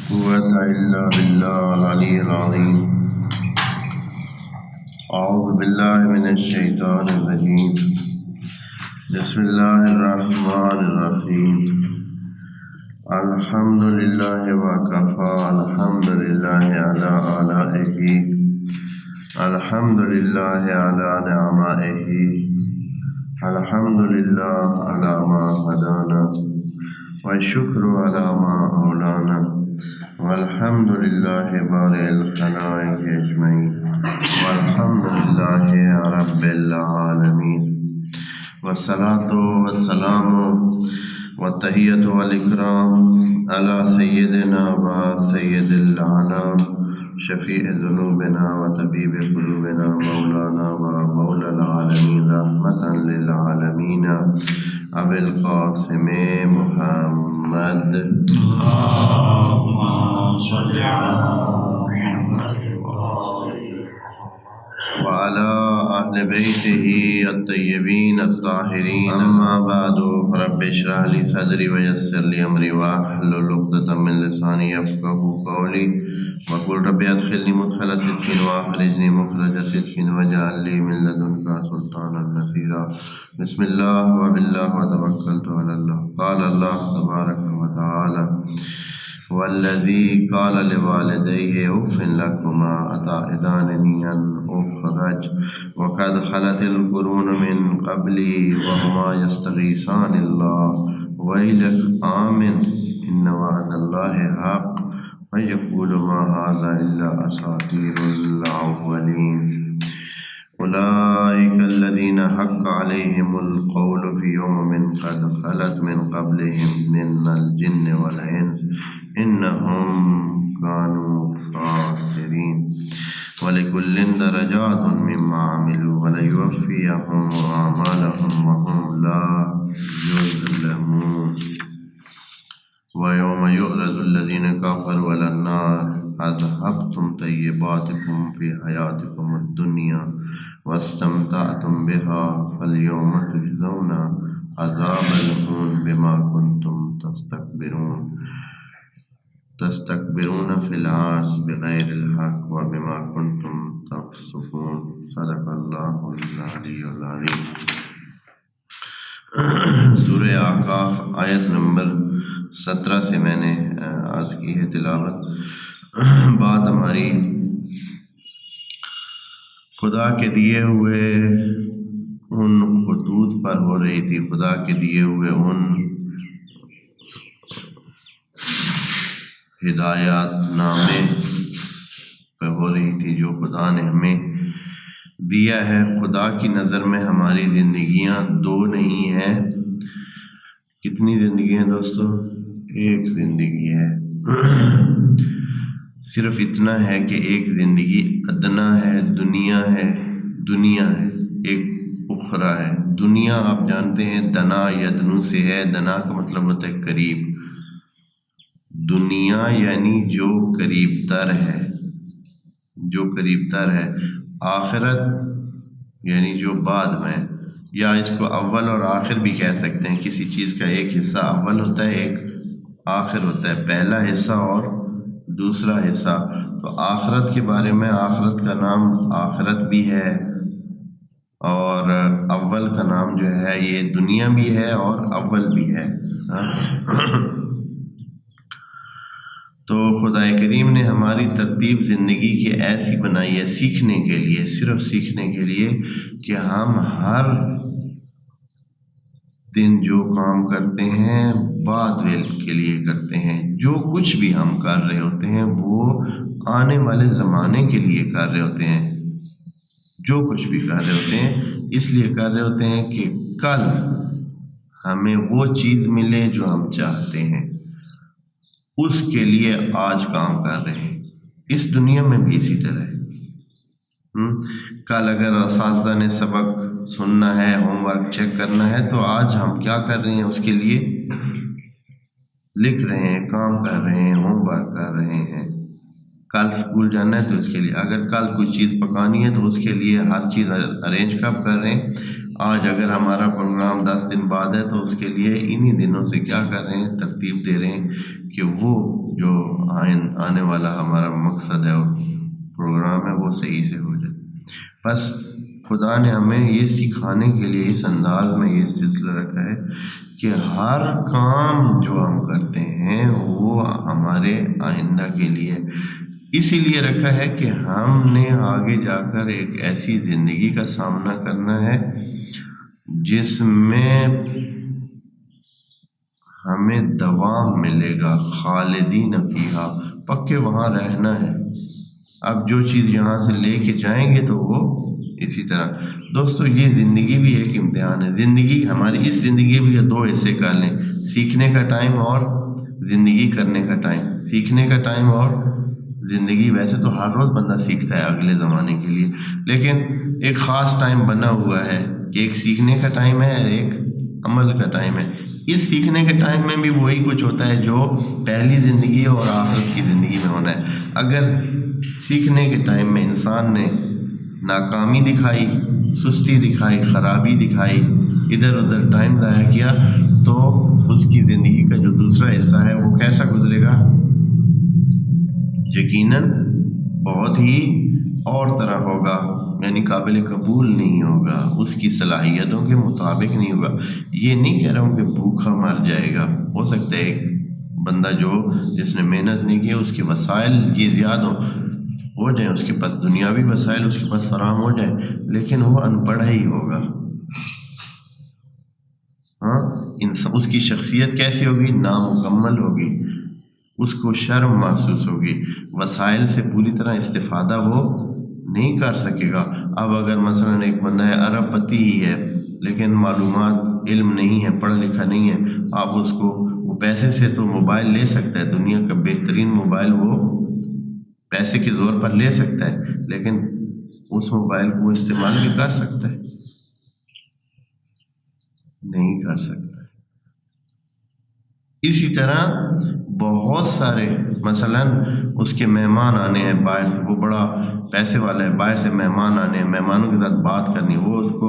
قوة إلا بالله العلي العظيم. أعوذ بالله من الشيطان الرجيم. بسم الله الرحمن الرحيم. الحمد لله وكفى. الحمد لله على آلائه. الحمد لله على نعمائه. الحمد لله على ما هدانا، والشكر على ما أولانا، والحمد لله بارئ الخلائق أجمعين، والحمد لله رب العالمين، والصلاة والسلام والتحية والإكرام على سيدنا وسيد الأنام، شفيع ذنوبنا وطبيب قلوبنا، مولانا ومولى العالمين، رحمة للعالمين، أبي القاسم محمد. اللهم صل على محمد وعلى أهل بيته الطيبين الطاهرين. أما بعد، رب اشرح لي صدري ويسر لي أمري واحلل عقدة من لساني يفقهوا قولي وقل رب أدخلني مدخل صدق وأخرجني مخرج صدق واجعل لي من لدنك سلطانا نصيرا. بسم الله وبالله وتوكلت على الله. قال الله تبارك وتعالى: والذي قال لوالديه أف لكما أتعدانني أن أخرج وقد خلت القرون من قبلي وهما يستغيثان الله ويلك آمن إن وعد الله حق ويقول ما هذا إلا أساطير الأولين. أولئك الذين حق عليهم القول في أمم قد خلت من قبلهم من الجن والإنس إنهم كانوا خاسرين. ولكل درجات مما عملوا وليوفيهم أعمالهم وهم لا يظلمون. ويوم يعرض الذين كفروا على النار أذهبتم طيباتكم في حياتكم الدنيا واستمتعتم بها فاليوم تجزون عذاب الهون بما كنتم تستكبرون في الأرض بغير الحق وبما كنتم تفسقون. صدق الله العلی العظیم. سورہ اعراف آیت نمبر 17 سے میں نے عرض کی ہے تلاوت. بات ہماری خدا کے دیے ہوئے ان خطوط پر ہو رہی تھی، خدا کے دیے ہوئے ان ہدایات نامے پہ ہو رہی تھی جو خدا نے ہمیں دیا ہے. خدا کی نظر میں ہماری زندگیاں دو نہیں ہیں. کتنی زندگی ہیں دوستو؟ ایک زندگی ہے. صرف اتنا ہے کہ ایک زندگی ادنا ہے، دنیا ہے، ایک اخرى ہے. دنیا آپ جانتے ہیں دنا یدنو سے ہے. دنا کا مطلب ہوتا ہے قریب. دنیا یعنی جو قریب تر ہے. آخرت یعنی جو بعد میں، یا اس کو اول اور آخر بھی کہہ سکتے ہیں. کسی چیز کا ایک حصہ اول ہوتا ہے، ایک آخر ہوتا ہے. پہلا حصہ اور دوسرا حصہ. تو آخرت کے بارے میں آخرت کا نام آخرت بھی ہے اور اول کا نام جو ہے یہ دنیا بھی ہے اور اول بھی ہے. تو خدا کریم نے ہماری ترتیب زندگی کی ایسی بنائی ہے سیکھنے کے لیے، صرف سیکھنے کے لیے، کہ ہم ہر دن جو کام کرتے ہیں بعد کے لیے کرتے ہیں. جو کچھ بھی ہم کر رہے ہوتے ہیں وہ آنے والے زمانے کے لیے کر رہے ہوتے ہیں. جو کچھ بھی کر رہے ہوتے ہیں اس لیے کر رہے ہوتے ہیں کہ کل ہمیں وہ چیز ملے جو ہم چاہتے ہیں. اس کے لیے آج کام کر رہے ہیں. اس دنیا میں بھی اسی طرح ہے. کل اگر اساتذہ نے سبق سننا ہے، ہوم ورک چیک کرنا ہے، تو آج ہم کیا کر رہے ہیں؟ اس کے لیے لکھ رہے ہیں، کام کر رہے ہیں، ہوم ورک کر رہے ہیں. کل اسکول جانا ہے تو اس کے لیے، اگر کل کوئی چیز پکانی ہے تو اس کے لیے ہر چیز ارینج کب کر رہے ہیں؟ آج اگر ہمارا پروگرام 10 دن بعد ہے تو اس کے لیے انہی دنوں سے کیا کر رہے ہیں، ترتیب دے رہے ہیں کہ وہ جو آنے والا ہمارا مقصد ہے اور پروگرام ہے وہ صحیح سے ہو جائے۔ بس خدا نے ہمیں یہ سکھانے کے لیے اس انداز میں یہ سلسلہ رکھا ہے کہ ہر کام جو ہم کرتے ہیں وہ ہمارے آئندہ کے لیے اسی لیے رکھا ہے کہ ہم نے آگے جا کر ایک ایسی زندگی کا سامنا کرنا ہے جس میں ہمیں دوام ملے گا، خالدین فیہا، پکے وہاں رہنا ہے۔ اب جو چیز یہاں سے لے کے جائیں گے تو وہ اسی طرح۔ دوستو یہ زندگی بھی ایک امتحان ہے۔ زندگی ہماری اس زندگی بھی 2 حصے کر لیں، سیکھنے کا ٹائم اور زندگی کرنے کا ٹائم۔ سیکھنے کا ٹائم اور زندگی، ویسے تو ہر روز بندہ سیکھتا ہے اگلے زمانے کے لیے، لیکن ایک خاص ٹائم بنا ہوا ہے کہ ایک سیکھنے کا ٹائم ہے اور ایک عمل کا ٹائم ہے۔ اس سیکھنے کے ٹائم میں بھی وہی کچھ ہوتا ہے جو پہلی زندگی اور آخرت کی زندگی میں ہونا ہے۔ اگر سیکھنے کے ٹائم میں انسان نے ناکامی دکھائی، سستی دکھائی، خرابی دکھائی، ادھر ادھر ٹائم ضائع کیا، تو اس کی زندگی کا جو دوسرا حصہ ہے وہ کیسا گزرے گا؟ یقیناً بہت ہی اور طرح ہوگا، یعنی قابل قبول نہیں ہوگا، اس کی صلاحیتوں کے مطابق نہیں ہوگا۔ یہ نہیں کہہ رہا ہوں کہ بھوکا مر جائے گا، ہو سکتا ہے ایک بندہ جس نے محنت نہیں کی اس کے وسائل یہ زیادہ ہو جائیں، اس کے پاس دنیاوی وسائل اس کے پاس فراہم ہو جائیں، لیکن وہ ان پڑھ ہی ہوگا۔ اس کی شخصیت کیسی ہوگی؟ نامکمل ہوگی، اس کو شرم محسوس ہوگی، وسائل سے پوری طرح استفادہ وہ نہیں کر سکے گا۔ اب اگر مثلا ایک بندہ ہے، ارب پتی ہی ہے لیکن معلومات علم نہیں ہے، پڑھا لکھا نہیں ہے، آپ اس کو وہ پیسے سے تو موبائل لے سکتا ہے، دنیا کا بہترین موبائل وہ پیسے کے زور پر لے سکتا ہے، لیکن اس موبائل کو استعمال بھی کر سکتا ہے؟ نہیں کر سکتا۔ اسی طرح بہت سارے مثلا اس کے مہمان آنے ہیں باہر سے، وہ بڑا پیسے والا ہے، باہر سے مہمان آنے ہیں، مہمانوں کے ساتھ بات کرنی، وہ اس کو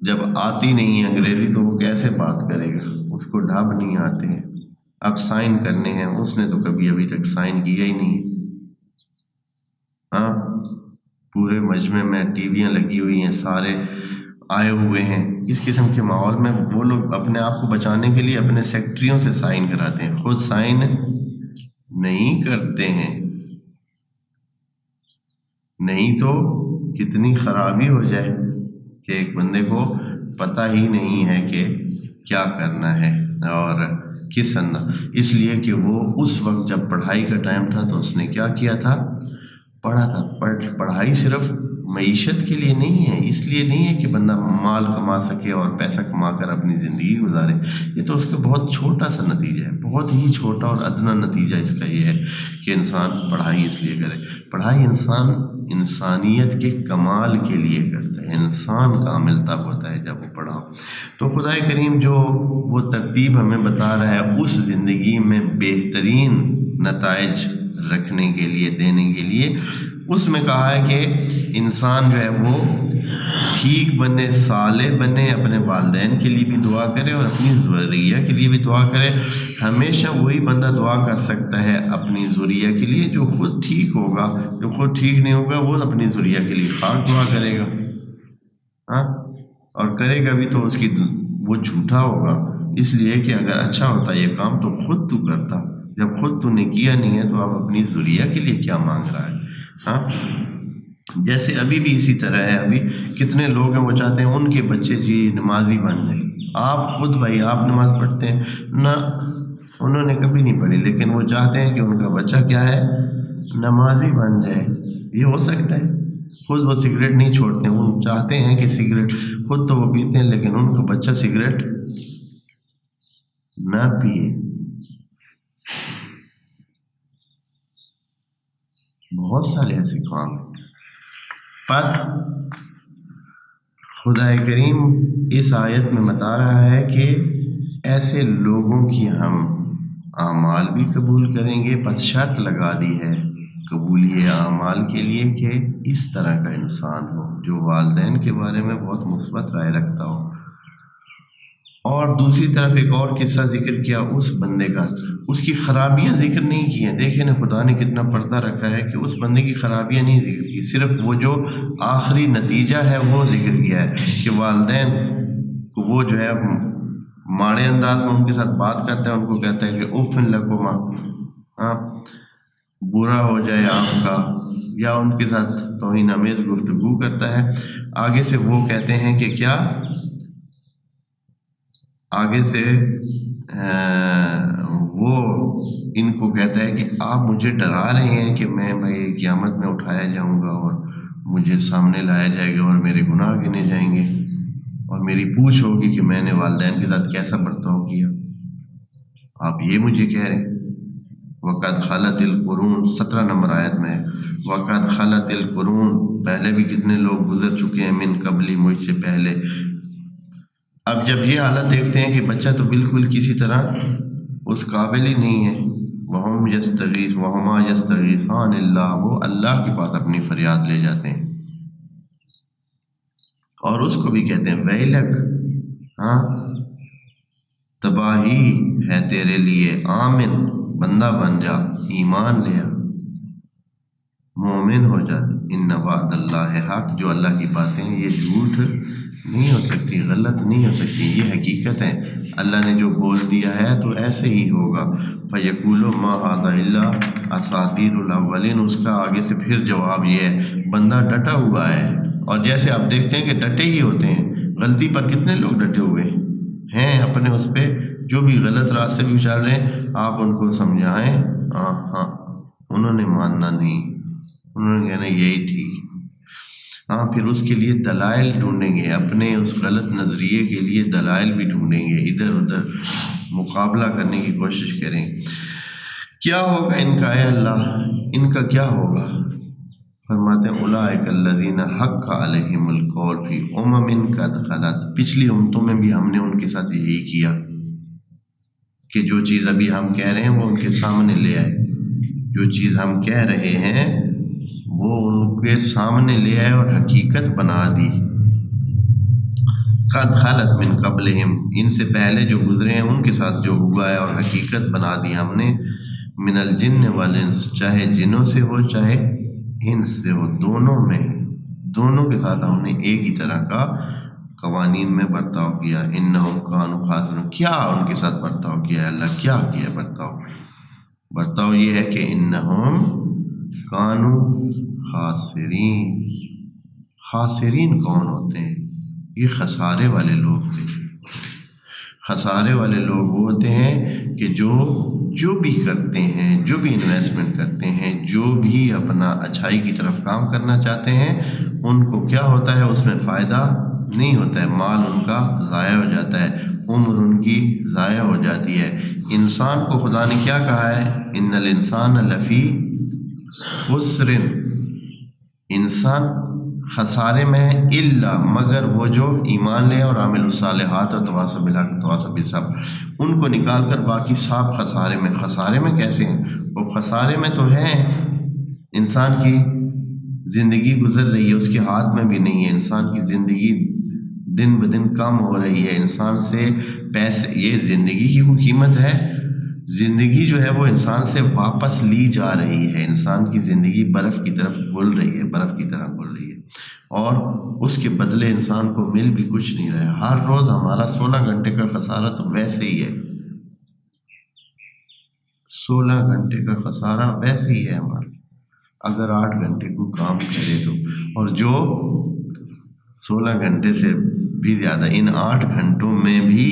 جب آتی نہیں ہے انگریزی تو وہ کیسے بات کرے گا؟ اس کو ڈھب نہیں آتے ہیں۔ اب سائن کرنے ہیں، اس نے تو کبھی ابھی تک سائن کیا ہی نہیں۔ پورے مجمع میں ٹی ویاں لگی ہوئی ہیں، سارے آئے ہوئے ہیں، اس قسم کے ماحول میں وہ لوگ اپنے آپ کو بچانے کے لیے اپنے سیکرٹریوں سے سائن کراتے ہیں، خود سائن نہیں کرتے ہیں۔ نہیں تو کتنی خرابی ہو جائے کہ ایک بندے کو پتہ ہی نہیں ہے کہ کیا کرنا ہے اور کس انداز، اس لیے کہ وہ اس وقت جب پڑھائی کا ٹائم تھا تو اس نے کیا کیا تھا؟ پڑھا تھا۔ پڑھائی صرف معیشت کے لیے نہیں ہے، اس لیے نہیں ہے کہ بندہ مال کما سکے اور پیسہ کما کر اپنی زندگی گزارے، یہ تو اس کا بہت چھوٹا سا نتیجہ ہے، بہت ہی چھوٹا اور ادنا نتیجہ اس کا یہ ہے کہ انسان پڑھائی اس لیے کرے۔ پڑھائی انسانیت کے کمال کے لیے کرتا ہے، انسان کامل تب ہوتا ہے جب وہ پڑھا۔ تو خدا کریم جو وہ ترتیب ہمیں بتا رہا ہے اس زندگی میں بہترین نتائج رکھنے کے لیے، دینے کے لیے، اس میں کہا ہے کہ انسان جو ہے وہ ٹھیک بنے، صالح بنے، اپنے والدین کے لیے بھی دعا کرے اور اپنی ذریہ کے لیے بھی دعا کرے۔ ہمیشہ وہی بندہ دعا کر سکتا ہے اپنی ذریہ کے لیے جو خود ٹھیک ہوگا، جو خود ٹھیک نہیں ہوگا وہ اپنی ذریہ کے لیے خاک دعا کرے گا، اور کرے گا بھی تو اس کی وہ جھوٹا ہوگا، اس لیے کہ اگر اچھا ہوتا یہ کام تو خود تو کرتا، جب خود تو نے کیا نہیں ہے تو آپ اپنی ذریہ کے لیے کیا مانگ رہا ہے؟ جیسے ابھی بھی اسی طرح ہے، ابھی کتنے لوگ ہیں وہ چاہتے ہیں ان کے بچے جی نمازی بن جائیں۔ آپ خود بھائی آپ نماز پڑھتے ہیں نہ؟ انہوں نے کبھی نہیں پڑھی، لیکن وہ چاہتے ہیں کہ ان کا بچہ کیا ہے؟ نمازی بن جائے۔ یہ ہو سکتا ہے؟ خود وہ سگریٹ نہیں چھوڑتے، وہ چاہتے ہیں کہ سگریٹ، خود تو وہ پیتے ہیں لیکن ان کا بچہ سگریٹ نہ پیے۔ بہت سارے ایسے کام ہیں۔ بس خدا کریم اس آیت میں بتا رہا ہے کہ ایسے لوگوں کی ہم اعمال بھی قبول کریں گے، بس شرط لگا دی ہے قبولی اعمال کے لیے کہ اس طرح کا انسان ہو جو والدین کے بارے میں بہت مثبت رائے رکھتا ہو۔ اور دوسری طرف ایک اور قصہ ذکر کیا اس بندے کا، اس کی خرابیاں ذکر نہیں کی ہیں۔ دیکھیں نا خدا نے کتنا پردہ رکھا ہے کہ اس بندے کی خرابیاں نہیں ذکر کی، صرف وہ جو آخری نتیجہ ہے وہ ذکر کیا ہے کہ والدین کو وہ جو ہے ماڑے انداز میں ان کے ساتھ بات کرتا ہے، ان کو کہتا ہے کہ اف لکما، برا ہو جائے آپ کا، یا ان کے ساتھ توہین آمیز گفتگو کرتا ہے۔ آگے سے وہ کہتے ہیں کہ کیا، آگے سے وہ ان کو کہتا ہے کہ آپ مجھے ڈرا رہے ہیں کہ میں بھائی قیامت میں اٹھایا جاؤں گا اور مجھے سامنے لایا جائے گا اور میرے گناہ گنے جائیں گے اور میری پوچھ ہوگی کہ میں نے والدین کے ساتھ کیسا برتاؤ کیا، آپ یہ مجھے کہہ رہے ہیں۔ وَقَدْ خَلَتِ الْقُرُونَ 17 نمبر آیت میں، وَقَدْ خَلَتِ الْقُرُونَ، پہلے بھی کتنے لوگ گزر چکے ہیں، من قبلی، مجھ سے پہلے۔ اب جب یہ حالت دیکھتے ہیں کہ بچہ تو بالکل کسی طرح اس قابل ہی نہیں ہے، وَهُمْ يَسْتَغِيثُ وَهُمَا يَسْتَغِيثَانِ اللَّهَ، وہ اللہ کے پاس اپنی فریاد لے جاتے ہیں اور اس کو بھی کہتے ہیں ویلک، تباہی ہے تیرے لیے، آمن، بندہ بن جا، ایمان لے آ، مومن ہو جا، ان وعد اللہ حق، جو اللہ کی باتیں ہیں یہ جھوٹ نہیں ہو سکتی، غلط نہیں ہو سکتی، یہ حقیقت ہے، اللہ نے جو بول دیا ہے تو ایسے ہی ہوگا۔ فَيَقُولُ مَا هَذَا إِلَّا أَسَاطِيرُ الْأَوَّلِينَ، اس کا آگے سے پھر جواب یہ ہے، بندہ ڈٹا ہوا ہے، اور جیسے آپ دیکھتے ہیں کہ ڈٹے ہی ہوتے ہیں، غلطی پر کتنے لوگ ڈٹے ہوئے ہیں اپنے اس پہ، جو بھی غلط راستے بھی چل رہے ہیں آپ ان کو سمجھائیں، ہاں انہوں نے ماننا نہیں، انہوں نے کہنا یہی ٹھیک، پھر اس کے لیے دلائل ڈھونڈیں گے، اپنے اس غلط نظریے کے لیے دلائل بھی ڈھونڈیں گے، ادھر ادھر مقابلہ کرنے کی کوشش کریں۔ کیا ہوگا ان کا اے اللہ، ان کا کیا ہوگا؟ فرماتے ہیں اولئک الذین حق علیہم القول فی امم قد خلت، پچھلی امتوں میں بھی ہم نے ان کے ساتھ یہی کیا کہ جو چیز ابھی ہم کہہ رہے ہیں وہ ان کے سامنے لے آئے، جو چیز ہم کہہ رہے ہیں وہ ان کے سامنے لے آئے اور حقیقت بنا دی۔ قد خلت من قبلہم، ان سے پہلے جو گزرے ہیں ان کے ساتھ جو ہوا ہے اور حقیقت بنا دی ہم نے، من الجن والانس، چاہے جنوں سے ہو چاہے انس سے ہو، دونوں کے ساتھ ہم نے ایک ہی طرح کا قوانین میں برتاؤ کیا۔ انہم کانوا خاسرین، کیا ان کے ساتھ برتاؤ کیا ہے اللہ، کیا کیا برتاؤ یہ ہے کہ انہم کانوا خاسرین، خاسرین کون ہوتے ہیں؟ یہ خسارے والے لوگ تھے۔ خسارے والے لوگ وہ ہوتے ہیں کہ جو بھی کرتے ہیں، جو بھی انویسٹمنٹ کرتے ہیں، جو بھی اپنا اچھائی کی طرف کام کرنا چاہتے ہیں، ان کو کیا ہوتا ہے اس میں فائدہ نہیں ہوتا ہے، مال ان کا ضائع ہو جاتا ہے، عمر ان کی ضائع ہو جاتی ہے۔ انسان کو خدا نے کیا کہا ہے؟ ان الانسان لفی خسر، انسان خسارے میں ہے، الا مگر وہ جو ایمان لے اور عامل الصالحات اور تواصوا بالحق تواصوا بالصبر، ان کو نکال کر باقی سب خسارے میں کیسے ہیں؟ وہ خسارے میں تو ہے، انسان کی زندگی گزر رہی ہے، اس کے ہاتھ میں بھی نہیں ہے، انسان کی زندگی دن بدن کم ہو رہی ہے، انسان سے پیسے، یہ زندگی کی کوئی قیمت ہے؟ زندگی جو ہے وہ انسان سے واپس لی جا رہی ہے، انسان کی زندگی برف کی طرف گھل رہی ہے، برف کی طرح گھل رہی ہے، اور اس کے بدلے انسان کو مل بھی کچھ نہیں رہا ہے۔ ہر روز ہمارا 16 گھنٹے کا خسارہ تو ویسے ہی ہے، 16 گھنٹے کا خسارہ ویسے ہی ہے ہمارا، اگر 8 گھنٹے کو کام کرے تو، اور جو 16 گھنٹے سے بھی زیادہ ان 8 گھنٹوں میں بھی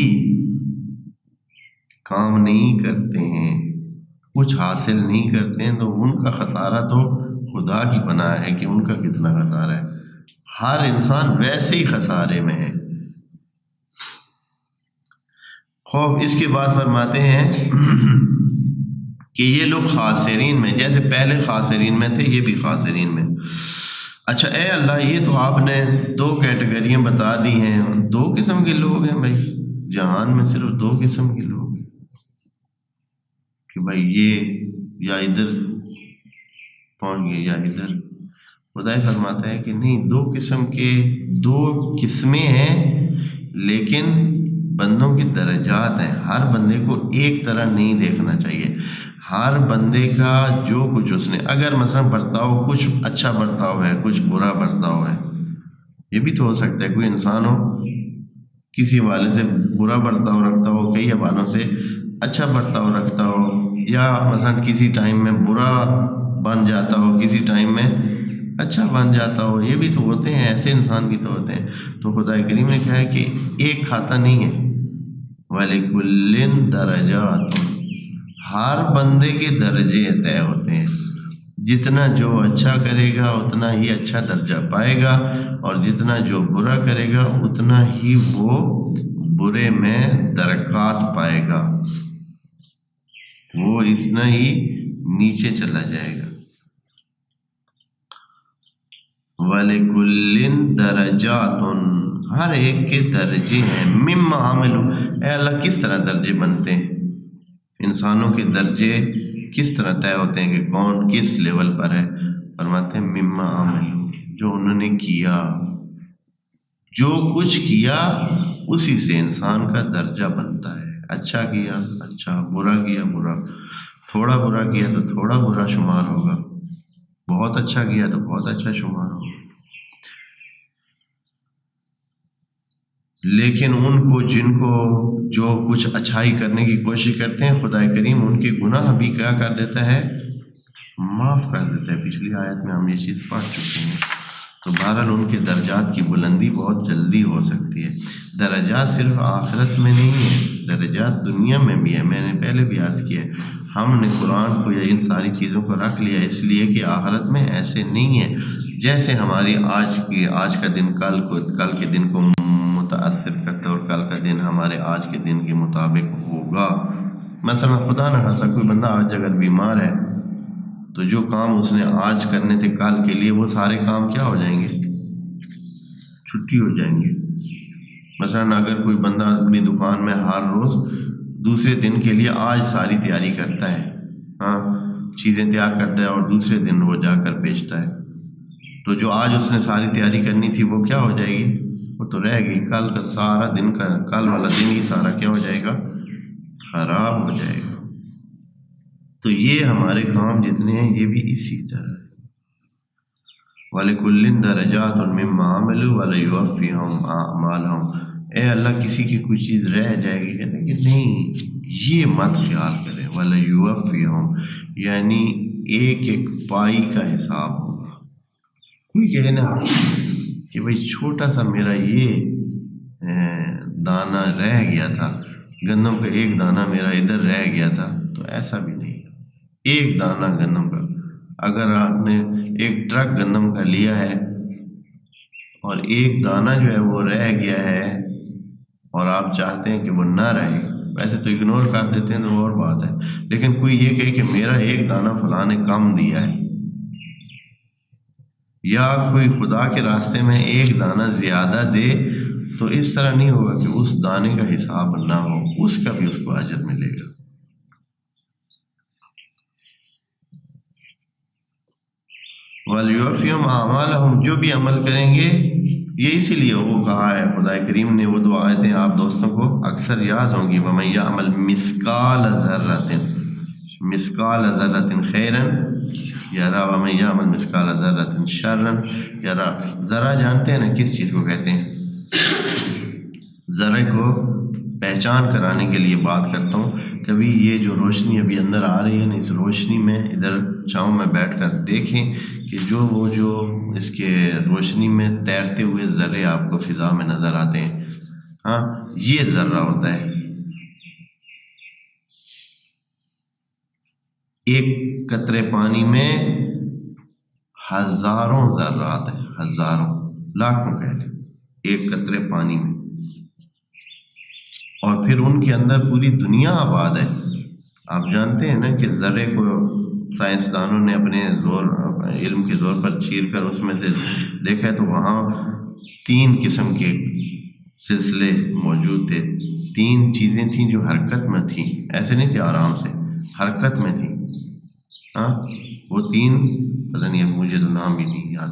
کام نہیں کرتے ہیں، کچھ حاصل نہیں کرتے ہیں، تو ان کا خسارہ تو خدا کی پناہ ہے کہ ان کا کتنا خسارہ ہے۔ ہر انسان ویسے ہی خسارے میں ہے۔ خوب اس کے بعد فرماتے ہیں کہ یہ لوگ خاسرین میں، جیسے پہلے خاسرین میں تھے یہ بھی خاسرین میں۔ اچھا اے اللہ، یہ تو آپ نے 2 کیٹیگریاں بتا دی ہیں، 2 قسم کے لوگ ہیں بھائی، جہان میں صرف 2 قسم کے لوگ ہیں کہ بھائی یہ یا ادھر پہنچ گئے یا ادھر. خدا فرماتا ہے کہ نہیں، دو قسمیں ہیں، لیکن بندوں کی درجات ہیں. ہر بندے کو ایک طرح نہیں دیکھنا چاہیے. ہر بندے کا جو کچھ اس نے، اگر مثلا برتاؤ کچھ اچھا برتاؤ ہے، کچھ برا برتاؤ ہے، یہ بھی تو ہو سکتا ہے. کوئی انسان ہو، کسی حوالے سے برا برتاؤ رکھتا ہو، کئی حوالوں سے اچھا برتاؤ رکھتا ہو، یا مثلا کسی ٹائم میں برا بن جاتا ہو، کسی ٹائم میں اچھا بن جاتا ہو. یہ بھی تو ہوتے ہیں، ایسے انسان بھی تو ہوتے ہیں. تو خدا کریم نے کہا ہے کہ ایک کھاتا نہیں ہے. وَلِكُلٍّ دَرَجَاتٌ، ہر بندے کے درجے طے ہوتے ہیں. جتنا جو اچھا کرے گا اتنا ہی اچھا درجہ پائے گا، اور جتنا جو برا کرے گا اتنا ہی وہ برے میں درکات پائے گا، وہ اتنا ہی نیچے چلا جائے گا. وَلِكُلٍّ دَرَجَاتٌ، ہر ایک کے درجے ہیں. مِمَّا عَمِلُوا، اے اللہ کس طرح درجے بنتے ہیں؟ انسانوں کے درجے کس طرح طے ہوتے ہیں کہ کون کس لیول پر ہے؟ فرماتے ہیں مِمَّا عَمِلُوا، جو انہوں نے کیا، جو کچھ کیا اسی سے انسان کا درجہ بنتا ہے. اچھا کیا اچھا، برا کیا برا، تھوڑا برا کیا تو تھوڑا برا شمار ہوگا، بہت اچھا کیا تو بہت اچھا شمار ہوگا. لیکن ان کو جن کو جو کچھ اچھائی کرنے کی کوشش کرتے ہیں، خدا کریم ان کے گناہ بھی کیا کر دیتا ہے؟ معاف کر دیتا ہے. پچھلی آیت میں ہم یہ چیز پڑھ چکے ہیں. تو بہرحال ان کے درجات کی بلندی بہت جلدی ہو سکتی ہے. درجات صرف آخرت میں نہیں ہے، درجات دنیا میں بھی ہے. میں نے پہلے بھی عرض کیا ہے، ہم نے قرآن کو یا ان ساری چیزوں کو رکھ لیا اس لیے کہ آخرت میں ایسے نہیں ہے جیسے ہماری آج کا دن کل کے دن کو متاثر کرتا ہے، اور کل کا دن ہمارے آج کے دن کے مطابق ہوگا. مثلا خدا نہ خاصا کوئی بندہ آج اگر بیمار ہے تو جو کام اس نے آج کرنے تھے کل کے لیے، وہ سارے کام کیا ہو جائیں گے؟ چھٹی ہو جائیں گے. مثلا اگر کوئی بندہ اپنی دکان میں ہر روز دوسرے دن کے لیے آج ساری تیاری کرتا ہے، چیزیں تیار کرتا ہے اور دوسرے دن وہ جا کر بیچتا ہے، تو جو آج اس نے ساری تیاری کرنی تھی وہ کیا ہو جائے گی؟ وہ تو رہ گئی. کل کا سارا دن کا کل والا دن ہی سارا کیا ہو جائے گا؟ خراب ہو جائے گا. تو یہ ہمارے کام جتنے ہیں یہ بھی اسی طرح ہے. وَلِكُلٍّ دَرَجَاتٌ مِّمَّا عَمِلُوا وَلَيُوَفِّيَهُمْ أَعْمَالَهُمْ. اے اللہ کسی کی کوئی چیز رہ جائے گی، کہتے ہیں کہ نہیں، یہ مت خیال کرے. وَلَيُوَفِّيَهُمْ یعنی ایک ایک پائی کا حساب ہوگا. کوئی کہے نا کہ بھئی چھوٹا سا میرا یہ دانہ رہ گیا تھا، گندم کا ایک دانہ میرا ادھر رہ گیا تھا، تو ایسا بھی نہیں. ایک دانہ گندم کا، اگر آپ نے ایک ٹرک گندم کا لیا ہے اور ایک دانہ جو ہے وہ رہ گیا ہے اور آپ چاہتے ہیں کہ وہ نہ رہے، ویسے تو اگنور کر دیتے ہیں تو اور بات ہے، لیکن کوئی یہ کہے کہ میرا ایک دانہ فلاں نے کم دیا ہے، یا کوئی خدا کے راستے میں ایک دانہ زیادہ دے، تو اس طرح نہیں ہوگا کہ اس دانے کا حساب نہ ہو، اس کا بھی اس کو اجر ملے گا. وَلْيُوَفِّيَهُمْ أَعْمَالَهُمْ، جو بھی عمل کریں گے. یہ اسی لیے وہ کہا ہے خدا کریم نے، وہ دو آیتیں آپ دوستوں کو اکثر یاد ہوں گی. وَمَن يَعْمَلْ مِثْقَالَ ذَرَّةٍ خَيْرًا يَرَهُ وَمَن يَعْمَلْ مِثْقَالَ ذَرَّةٍ شَرًّا يَرَهُ. ذرا جانتے ہیں نا کس چیز کو کہتے ہیں؟ ذرے کو پہچان کرانے کے لیے بات کرتا ہوں. کبھی یہ جو روشنی ابھی اندر آ رہی ہے نا، اس روشنی میں ادھر چھاؤں میں بیٹھ کر دیکھیں کہ جو اس کے روشنی میں تیرتے ہوئے ذرے آپ کو فضا میں نظر آتے ہیں، یہ ذرہ ہوتا ہے. ایک قطرے پانی میں ہزاروں ذرات ہیں، ہزاروں لاکھوں کہہ لیں ایک قطرے پانی میں، اور پھر ان کے اندر پوری دنیا آباد ہے. آپ جانتے ہیں نا کہ ذرے کو سائنسدانوں نے اپنے علم کے زور پر چیر کر اس میں سے دیکھا ہے، تو وہاں 3 قسم کے سلسلے موجود تھے. 3 چیزیں تھیں جو حرکت میں تھیں، ایسے نہیں تھے آرام سے، حرکت میں تھیں. ہاں وہ 3 پتہ نہیں، اب مجھے تو نام بھی نہیں یاد،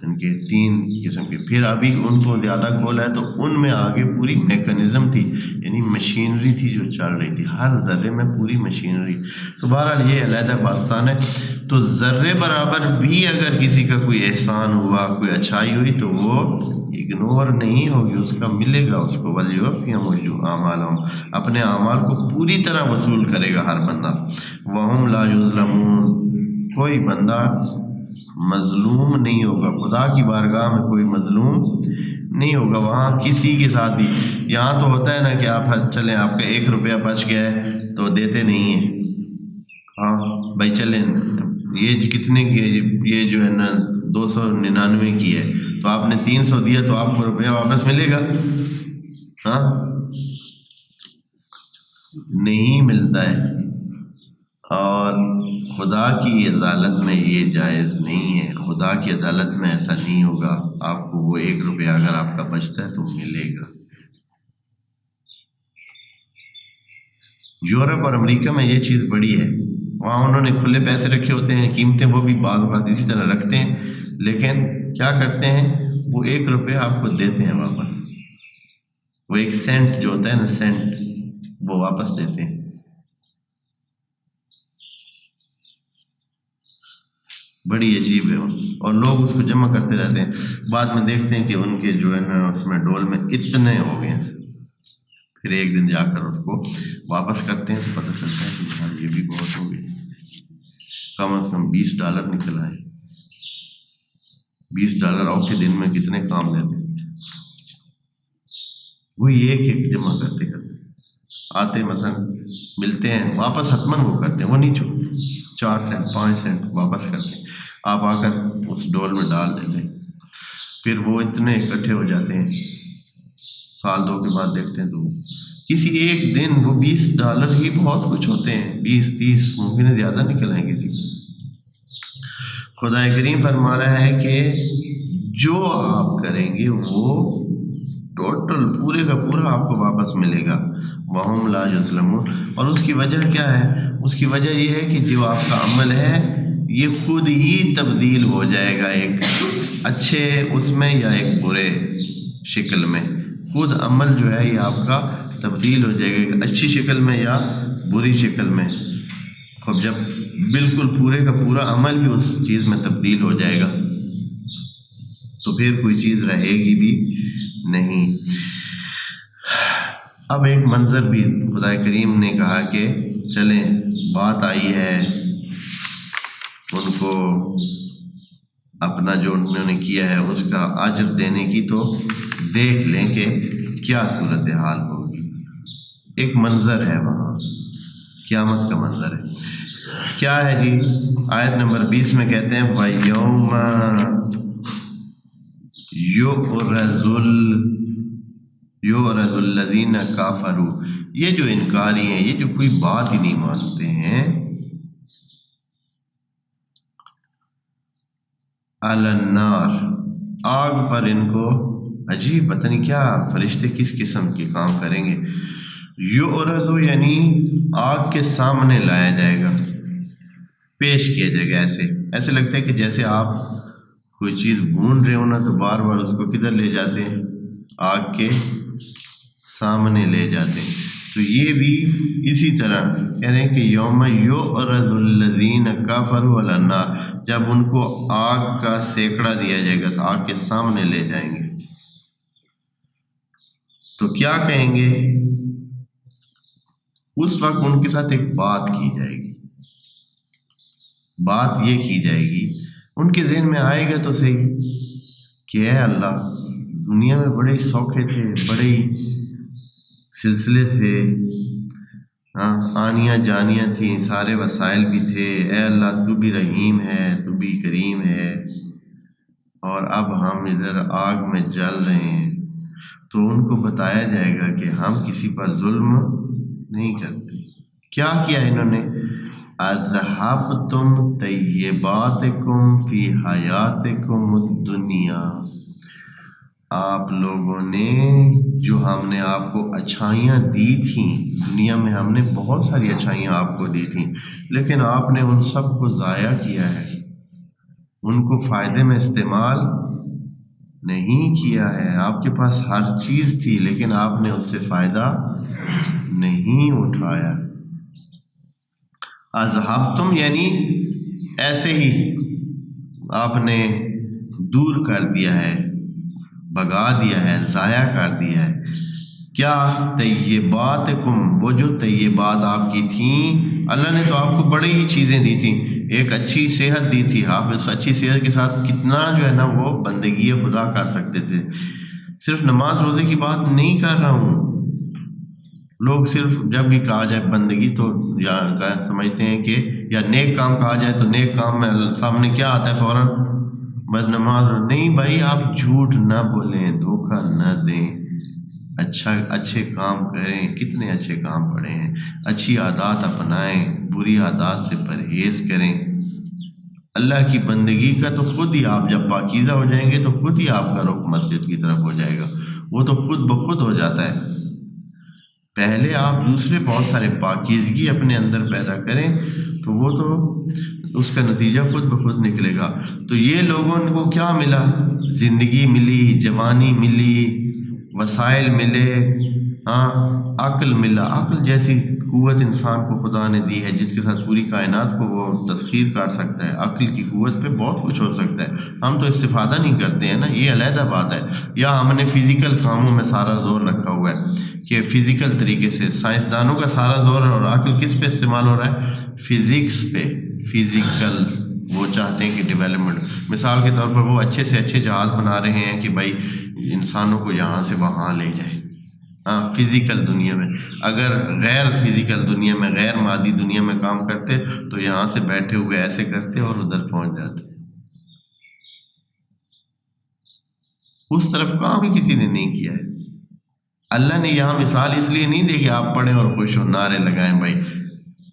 ان کے 3 قسم کے. پھر ابھی ان کو زیادہ کھولا ہے تو ان میں آگے پوری میکانزم تھی، یعنی مشینری تھی جو چل رہی تھی، ہر ذرے میں پوری مشینری. تو بہرحال یہ علیحدہ پاکستان ہے. تو ذرے برابر بھی اگر کسی کا کوئی احسان ہوا، کوئی اچھائی ہوئی تو وہ اگنور نہیں ہوگی، اس کا ملے گا اس کو. وَلْيُوَفِّيَهُمْ أَعْمَالَهُمْ، اپنے اعمال کو پوری طرح وصول کرے گا ہر بندہ. وَهُمْ لَا يُظْلَمُونَ، کوئی بندہ مظلوم نہیں ہوگا. خدا کی بارگاہ میں کوئی مظلوم نہیں ہوگا. وہاں کسی کے ساتھ بھی، یہاں تو ہوتا ہے نا کہ آپ چلیں، آپ کا 1 روپیہ بچ گیا ہے تو دیتے نہیں ہیں. ہاں بھائی چلیں، یہ کتنے کی ہے، یہ جو ہے نا 299 کی ہے، تو آپ نے 300 دیا تو آپ کو روپیہ واپس ملے گا؟ ہاں نہیں ملتا ہے. اور خدا کی عدالت میں یہ جائز نہیں ہے. خدا کی عدالت میں ایسا نہیں ہوگا. آپ کو وہ 1 روپیہ اگر آپ کا بچتا ہے تو ملے گا. یورپ اور امریکہ میں یہ چیز بڑی ہے، وہاں انہوں نے کھلے پیسے رکھے ہوتے ہیں، قیمتیں وہ بھی بعض اوقات اسی طرح رکھتے ہیں، لیکن کیا کرتے ہیں، وہ 1 روپیہ آپ کو دیتے ہیں واپس. وہ 1 سینٹ جو ہوتا ہے نا، سینٹ، وہ واپس دیتے ہیں. بڑی عجیب ہے وہ، اور لوگ اس کو جمع کرتے رہتے ہیں. بعد میں دیکھتے ہیں کہ ان کے جو ہے نا اس میں ڈول میں اتنے ہو گئے ہیں، پھر ایک دن جا کر اس کو واپس کرتے ہیں تو پتہ چلتا ہے کہ ہاں یہ بھی بہت ہو گئی. کم از کم $20 نکل آئے. $20 اور کے دن میں کتنے کام دیتے ہیں. وہی ایک جمع کرتے آتے، مثلا ملتے ہیں واپس حتماً وہ کرتے ہیں، وہ نہیں چھوڑتے. 4 سینٹ 5 سینٹ واپس کرتے ہیں. آپ آ کر اس ڈول میں ڈال دیتے ہیں، پھر وہ اتنے اکٹھے ہو جاتے ہیں، سال 2 کے بعد دیکھتے ہیں تو کسی ایک دن وہ $20 ہی بہت کچھ ہوتے ہیں. 20-30 ممکن ہے زیادہ نکل آئیں کسی. خدا کریم فرما رہا ہے کہ جو آپ کریں گے وہ ٹوٹل پورے کا پورا آپ کو واپس ملے گا. وَهُمْ لَا يُظْلَمُونَ. اور اس کی وجہ کیا ہے؟ اس کی وجہ یہ ہے کہ جو آپ کا عمل ہے یہ خود ہی تبدیل ہو جائے گا، ایک اچھے اس میں یا ایک برے شکل میں. خود عمل جو ہے یہ آپ کا تبدیل ہو جائے گا، اچھی شکل میں یا بری شکل میں. اب جب بالکل پورے کا پورا عمل ہی اس چیز میں تبدیل ہو جائے گا تو پھر کوئی چیز رہے گی بھی نہیں. اب ایک منظر بھی خدا کریم نے کہا کہ چلیں، بات آئی ہے ان کو اپنا جو انہوں نے کیا ہے اس کا اجر دینے کی، تو دیکھ لیں کہ کیا صورتحال ہوگی. ایک منظر ہے وہاں، قیامت کا منظر ہے. کیا ہے جی؟ آیت نمبر 20 میں کہتے ہیں وَيَوْمَ يُعْرَضُ الَّذِينَ كَفَرُوا. یہ جو انکاری ہیں، یہ جو کوئی بات ہی نہیں مانتے ہیں، عَلَى النَّارِ، آگ پر ان کو، عجیب پتہ نہیں کیا فرشتے کس قسم کے کام کریں گے. یعرض یعنی آگ کے سامنے لایا جائے گا، پیش کیا جائے گا. ایسے لگتا ہے کہ جیسے آپ کوئی چیز بھون رہے ہو نا تو بار بار اس کو کدھر لے جاتے ہیں، آگ کے سامنے لے جاتے ہیں. تو یہ بھی اسی طرح کہہ رہے ہیں کہ یوم یعرض الذین کفروا علی النار، جب ان کو آگ کا سینکڑا دیا جائے گا، آگ کے سامنے لے جائیں گے تو کیا کہیں گے؟ اس وقت ان کے ساتھ ایک بات کی جائے گی. بات یہ کی جائے گی، ان کے ذہن میں آئے گا تو صحیح کہ اے اللہ، دنیا میں بڑے سوکھے تھے، بڑے سلسلے تھے، آنیاں جانیاں تھیں، سارے وسائل بھی تھے، اے اللہ تو بھی رحیم ہے، تو بھی کریم ہے، اور اب ہم ادھر آگ میں جل رہے ہیں. تو ان کو بتایا جائے گا کہ ہم کسی پر ظلم نہیں کرتے. کیا کیا انہوں نے؟ اذہبتم طیباتکم فی حیاتکم الدنیا، آپ لوگوں نے جو ہم نے آپ کو اچھائیاں دی تھیں دنیا میں، ہم نے بہت ساری اچھائیاں آپ کو دی تھیں، لیکن آپ نے ان سب کو ضائع کیا ہے، ان کو فائدے میں استعمال نہیں کیا ہے۔ آپ کے پاس ہر چیز تھی لیکن آپ نے اس سے فائدہ نہیں اٹھایا۔ اذہبتم یعنی ایسے ہی آپ نے دور کر دیا ہے، بھگا دیا ہے، ضائع کر دیا ہے۔ کیا؟ طیباتکم، وہ جو طیبات آپ کی تھیں، اللہ نے تو آپ کو بڑی ہی چیزیں دی تھیں، ایک اچھی صحت دی تھی، آپ اس اچھی صحت کے ساتھ کتنا جو ہے نا وہ بندگی خدا کر سکتے تھے۔ صرف نماز روزے کی بات نہیں کر رہا ہوں، لوگ صرف جب بھی کہا جائے بندگی تو یا سمجھتے ہیں کہ یا نیک کام کہا جائے تو نیک کام میں سامنے کیا آتا ہے فوراً؟ بس نماز نہیں بھائی، آپ جھوٹ نہ بولیں، دھوکہ نہ دیں، اچھے کام کریں، کتنے اچھے کام پڑے ہیں، اچھی عادات اپنائیں، بری عادات سے پرہیز کریں۔ اللہ کی بندگی کا تو خود ہی آپ جب پاکیزہ ہو جائیں گے تو خود ہی آپ کا رخ مسجد کی طرف ہو جائے گا، وہ تو خود بخود ہو جاتا ہے۔ پہلے آپ دوسرے بہت سارے پاکیزگی اپنے اندر پیدا کریں تو وہ تو اس کا نتیجہ خود بخود نکلے گا۔ تو یہ لوگوں کو کیا ملا؟ زندگی ملی، جوانی ملی، وسائل ملے، عقل ملا۔ عقل جیسی قوت انسان کو خدا نے دی ہے جس کے ساتھ پوری کائنات کو وہ تسخیر کر سکتا ہے۔ عقل کی قوت پہ بہت کچھ ہو سکتا ہے، ہم تو استفادہ نہیں کرتے ہیں نا، یہ علیحدہ بات ہے۔ یا ہم نے فزیکل کاموں میں سارا زور رکھا ہوا ہے کہ فزیکل طریقے سے سائنسدانوں کا سارا زور ہے، اور عقل کس پہ استعمال ہو رہا ہے؟ فزکس پہ، فزیکل۔ وہ چاہتے ہیں کہ ڈیولپمنٹ، مثال کے طور پر وہ اچھے سے اچھے جہاز بنا رہے ہیں کہ بھائی انسانوں کو یہاں سے وہاں لے جائے، فزیکل دنیا میں۔ اگر غیر فزیکل دنیا میں، غیر مادی دنیا میں کام کرتے تو یہاں سے بیٹھے ہوئے ایسے کرتے اور ادھر پہنچ جاتے۔ اس طرف کام ہی کسی نے نہیں کیا ہے۔ اللہ نے یہاں مثال اس لیے نہیں دی کہ آپ پڑھیں اور خوش ہو، نعرے لگائیں بھائی۔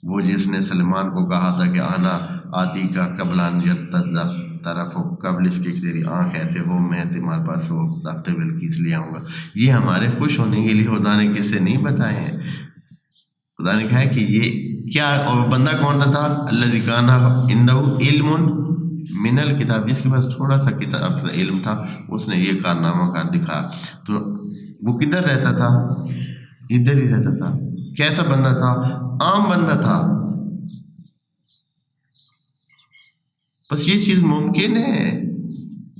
وہ جس نے سلمان کو کہا تھا کہ آنا آتی کا قبل ان یرتد طرف ہو، قبل اس کے تیری آنکھ ایسے ہو میں تمہارے پاس وہ تخت بلقیس لے آؤں گا، یہ ہمارے خوش ہونے کے لیے خدا نے کس سے نہیں بتائے ہیں۔ خدا نے کہا ہے کہ یہ کیا، اور بندہ کون تھا؟ الذی کان عنده علم من الکتاب، جس کے پاس تھوڑا سا کتاب کا علم تھا، اس نے یہ کارنامہ کر دکھایا۔ تو وہ کدھر رہتا تھا؟ ادھر ہی رہتا تھا۔ کیسا بندہ تھا؟ عام بندہ تھا۔ بس یہ چیز ممکن ہے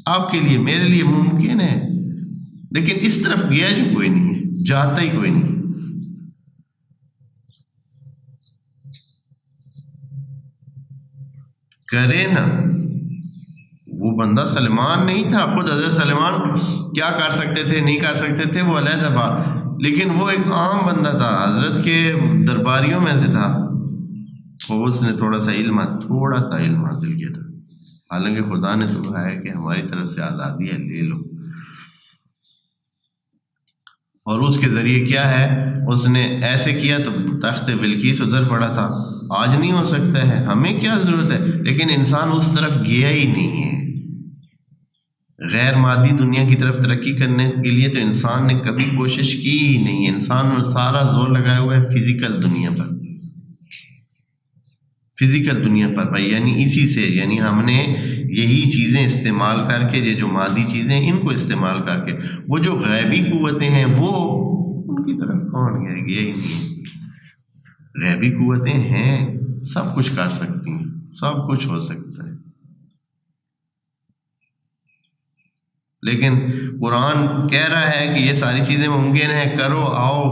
آپ کے لیے، میرے لیے ممکن ہے، لیکن اس طرف گیا جو کوئی نہیں ہے، جاتا ہی کوئی نہیں۔ کرے نا، وہ بندہ سلمان نہیں تھا، خود حضرت سلمان کیا کر سکتے تھے نہیں کر سکتے تھے وہ علیحدہ بات، لیکن وہ ایک عام بندہ تھا، حضرت کے درباریوں میں سے تھا، اور اس نے تھوڑا سا علم حاصل کیا تھا۔ حالانکہ خدا نے تو کہا ہے کہ ہماری طرف سے آزادی ہے، لے لو۔ اور اس کے ذریعے کیا ہے، اس نے ایسے کیا تو تخت بلقیس ادھر پڑا تھا، آج نہیں ہو سکتا ہے، ہمیں کیا ضرورت ہے؟ لیکن انسان اس طرف گیا ہی نہیں ہے۔ غیر مادی دنیا کی طرف ترقی کرنے کے لیے تو انسان نے کبھی کوشش کی ہی نہیں ہے۔ انسان نے سارا زور لگایا ہوا ہے فزیکل دنیا پر، فزیکل دنیا پر بھائی، یعنی اسی سے، یعنی ہم نے یہی چیزیں استعمال کر کے، یہ جو مادی چیزیں ان کو استعمال کر کے، وہ جو غیبی قوتیں ہیں وہ ان کی طرف کون گیا ہی نہیں۔ غیبی قوتیں ہیں، سب کچھ کر سکتی ہیں، سب کچھ ہو سکتا ہے، لیکن قرآن کہہ رہا ہے کہ یہ ساری چیزیں ممکن ہیں، کرو، آؤ،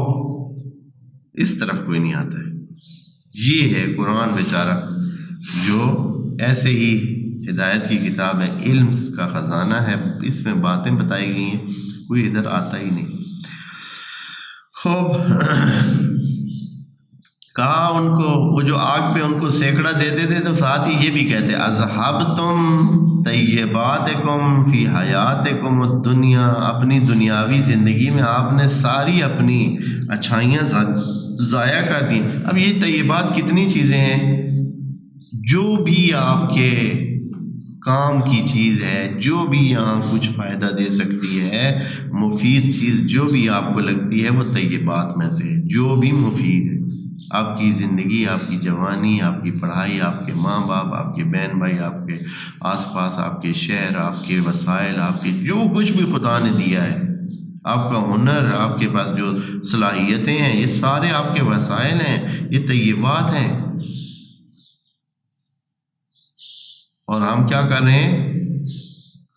اس طرف کوئی نہیں آتا ہے۔ یہ ہے قرآن بیچارہ جو ایسے ہی ہدایت کی کتاب ہے، علم کا خزانہ ہے، اس میں باتیں بتائی گئی ہیں، کوئی ادھر آتا ہی نہیں۔ خوب کہا ان کو، وہ جو آگ پہ ان کو سینکڑا دیتے تھے تو ساتھ ہی یہ بھی کہتے اذہبتم طیباتکم فی حیاتکم الدنیا، اپنی دنیاوی زندگی میں آپ نے ساری اپنی اچھائیاں ضائع کر دیں۔ اب یہ طیبات کتنی چیزیں ہیں جو بھی آپ کے کام کی چیز ہے، جو بھی یہاں کچھ فائدہ دے سکتی ہے، مفید چیز جو بھی آپ کو لگتی ہے وہ طیبات میں سے ہے، جو بھی مفید ہے، آپ کی زندگی، آپ کی جوانی، آپ کی پڑھائی، آپ کے ماں باپ، آپ کے بہن بھائی، آپ کے آس پاس، آپ کے شہر، آپ کے وسائل، آپ کے جو کچھ بھی خدا نے دیا ہے، آپ کا ہنر، آپ کے پاس جو صلاحیتیں ہیں، یہ سارے آپ کے وسائل ہیں، یہ طیبات ہیں۔ اور ہم کیا کر رہے ہیں؟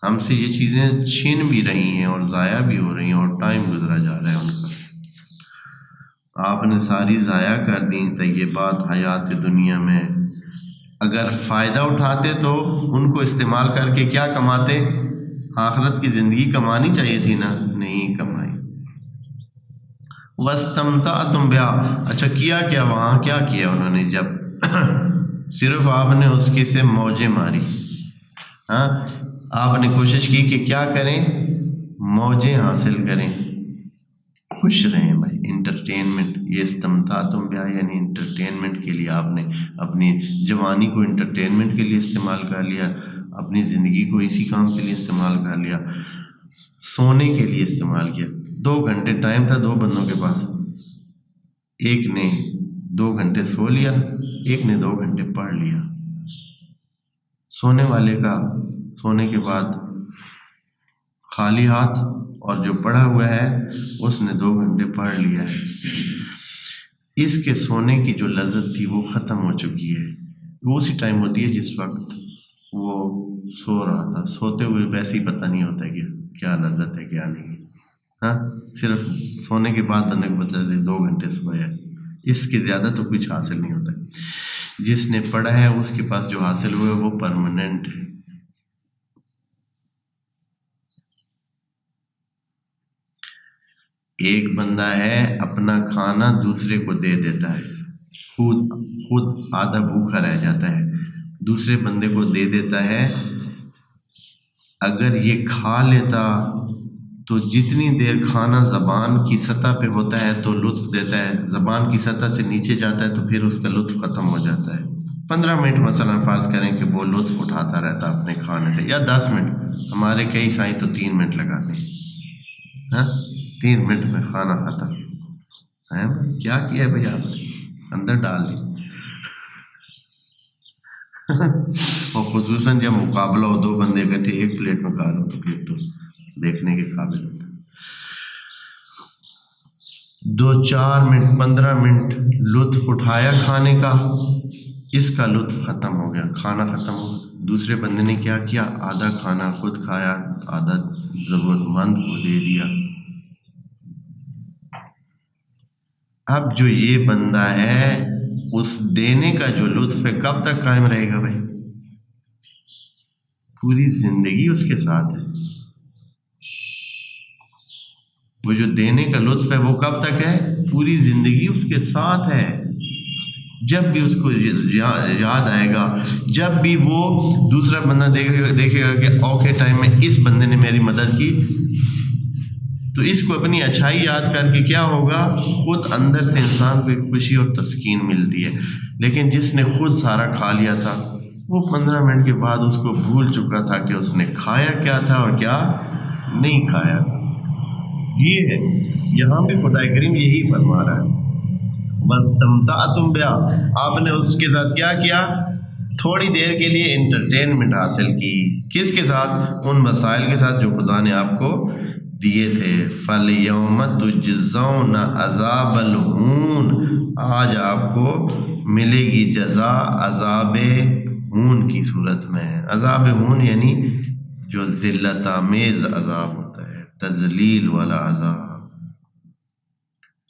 ہم سے یہ چیزیں چھین بھی رہی ہیں اور ضائع بھی ہو رہی ہیں اور ٹائم گزرا جا رہا ہے ان کا۔ آپ نے ساری ضائع کر دی طیبات حیات دنیا میں۔ اگر فائدہ اٹھاتے تو ان کو استعمال کر کے کیا کماتے؟ آخرت کی زندگی کمانی چاہیے تھی نا، نہیں کمائی۔ وَاسْتَمْتَعْتُمْ بِهَا، اچھا کیا وہاں کیا کیا انہوں نے؟ جب صرف آپ نے اس کے سے موجیں ماری، ہاں آپ نے کوشش کی کہ کیا کریں؟ موجیں حاصل کریں، خوش رہیں بھائی، انٹرٹینمنٹ۔ یہ استمتعتم بہا یعنی انٹرٹینمنٹ کے لیے آپ نے اپنی جوانی کو انٹرٹینمنٹ کے لیے استعمال کر لیا، اپنی زندگی کو اسی کام کے لیے استعمال کر لیا، سونے کے لیے استعمال کیا۔ 2 گھنٹے ٹائم تھا 2 بندوں کے پاس، ایک نے 2 گھنٹے سو لیا، ایک نے 2 گھنٹے پڑھ لیا۔ سونے والے کا سونے کے بعد خالی ہاتھ، اور جو پڑھا ہوا ہے اس نے 2 گھنٹے پڑھ لیا ہے۔ اس کے سونے کی جو لذت تھی وہ ختم ہو چکی ہے، وہ اسی ٹائم ہوتی ہے جس وقت وہ سو رہا تھا۔ سوتے ہوئے ویسے ہی پتہ نہیں ہوتا کہ کیا لذت ہے کیا نہیں، ہاں صرف سونے کے بعد بندے کو پتہ چلتا 2 گھنٹے سویا، اس کے زیادہ تو کچھ حاصل نہیں ہوتا۔ جس نے پڑھا ہے اس کے پاس جو حاصل ہوا ہے وہ پرماننٹ ہے۔ ایک بندہ ہے اپنا کھانا دوسرے کو دے دیتا ہے، خود آدھا بھوکا رہ جاتا ہے، دوسرے بندے کو دے دیتا ہے۔ اگر یہ کھا لیتا تو جتنی دیر کھانا زبان کی سطح پہ ہوتا ہے تو لطف دیتا ہے، زبان کی سطح سے نیچے جاتا ہے تو پھر اس کا لطف ختم ہو جاتا ہے۔ 15 منٹ مثلا فرض کریں کہ وہ لطف اٹھاتا رہتا اپنے کھانے سے، یا 10 منٹ، ہمارے کئی سائیں تو 3 منٹ لگاتے ہیں، ہاں 3 منٹ میں کھانا ختم ہے۔ کیا کیا بھائی آپ نے؟ اندر ڈال دی۔ اور خصوصاً جب مقابلہ ہو 2 بندے اکٹھے ایک پلیٹ میں کھا لو تو پھر تو دیکھنے کے قابل ہوتا ہے۔ 2-4 منٹ 15 منٹ لطف اٹھایا کھانے کا، اس کا لطف ختم ہو گیا، کھانا ختم ہو گیا۔ دوسرے بندے نے کیا کیا؟ آدھا کھانا خود کھایا، آدھا ضرورت مند کو دے دیا۔ اب جو یہ بندہ ہے اس دینے کا جو لطف ہے کب تک قائم رہے گا بھائی؟ پوری زندگی اس کے ساتھ ہے۔ وہ جو دینے کا لطف ہے وہ کب تک ہے؟ پوری زندگی اس کے ساتھ ہے۔ جب بھی اس کو یاد آئے گا، جب بھی وہ دوسرا بندہ دیکھے گا کہ اوکھے ٹائم میں اس بندے نے میری مدد کی، تو اس کو اپنی اچھائی یاد کر کے کیا ہوگا؟ خود اندر سے انسان کو ایک خوشی اور تسکین ملتی ہے۔ لیکن جس نے خود سارا کھا لیا تھا وہ 15 منٹ کے بعد اس کو بھول چکا تھا کہ اس نے کھایا کیا تھا اور کیا نہیں کھایا۔ یہ ہے یہاں بھی خدا کریم یہی فرما رہا ہے، وَاسْتَمْتَعْتُمْ بِهَا، آپ نے اس کے ساتھ کیا کیا؟ تھوڑی دیر کے لیے انٹرٹینمنٹ حاصل کی۔ کس کے ساتھ؟ ان وسائل کے ساتھ جو خدا نے آپ کو دیے تھے۔ فَالْيَوْمَ تُجْزَوْنَ عَذَابَ الْهُونِ، آج آپ کو ملے گی جزا عذاب ہون کی صورت میں۔ عذاب ہون یعنی جو ذلت آمیز عذاب ہوتا ہے، تذلیل والا عذاب۔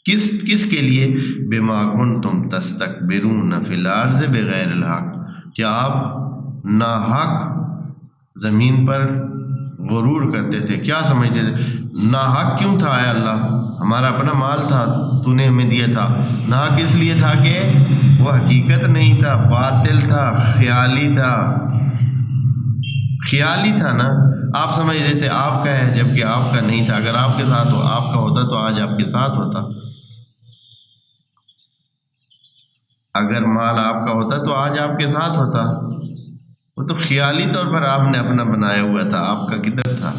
کس کے لیے؟ بما کنتم تستکبرون فی الارض بغیر الحق، کیا آپ ناحق زمین پر غرور کرتے تھے؟ کیا سمجھتے تھے؟ ناحق کیوں تھا اے اللہ؟ ہمارا اپنا مال تھا، تو نے ہمیں دیا تھا۔ ناحق اس لیے تھا کہ وہ حقیقت نہیں تھا، باطل تھا، خیالی تھا۔ خیالی تھا نا، آپ سمجھ رہے تھے آپ کا ہے جبکہ آپ کا نہیں تھا۔ اگر آپ کے ساتھ ہو، آپ کا ہوتا تو آج آپ کے ساتھ ہوتا۔ اگر مال آپ کا ہوتا تو آج آپ کے ساتھ ہوتا۔ وہ وہ تو خیالی طور پر آپ نے اپنا بنایا ہوا تھا، آپ کا کدھر تھا؟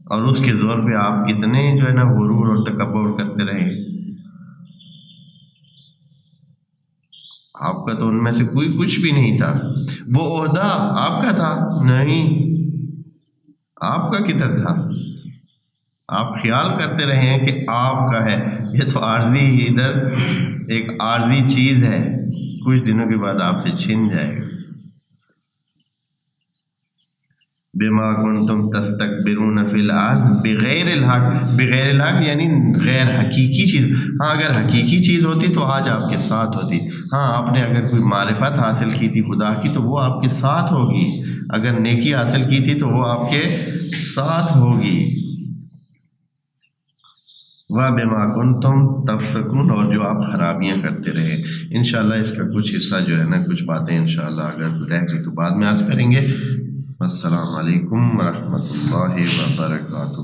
اور اس کے زور پہ آپ کتنے جو ہے نا غرور اور تکبر کرتے رہے۔ آپ کا تو ان میں سے کوئی کچھ بھی نہیں تھا۔ وہ عہدہ آپ کا تھا؟ نہیں، آپ کا کدھر تھا؟ آپ خیال کرتے رہے ہیں کہ آپ کا ہے، یہ تو عارضی، ادھر ایک عارضی چیز ہے، کچھ دنوں کے بعد آپ سے چھن جائے گا۔ بما کنتم تستکبرون فی الارض بغیر الحق، بغیر الحق یعنی غیر حقیقی چیز۔ ہاں اگر حقیقی چیز ہوتی تو آج آپ کے ساتھ ہوتی۔ ہاں آپ نے اگر کوئی معرفت حاصل کی تھی خدا کی تو وہ آپ کے ساتھ ہوگی، اگر نیکی حاصل کی تھی تو وہ آپ کے ساتھ ہوگی۔ وَبِمَا كُنْتُمْ تَفْسَقُونَ، اور جو آپ خرابیاں کرتے رہے۔ انشاءاللہ اس کا کچھ حصہ جو ہے نا، کچھ باتیں انشاءاللہ اگر رہ گئی تو بعد میں عرض کریں گے۔ السلام علیکم ورحمۃ اللہ وبرکاتہ۔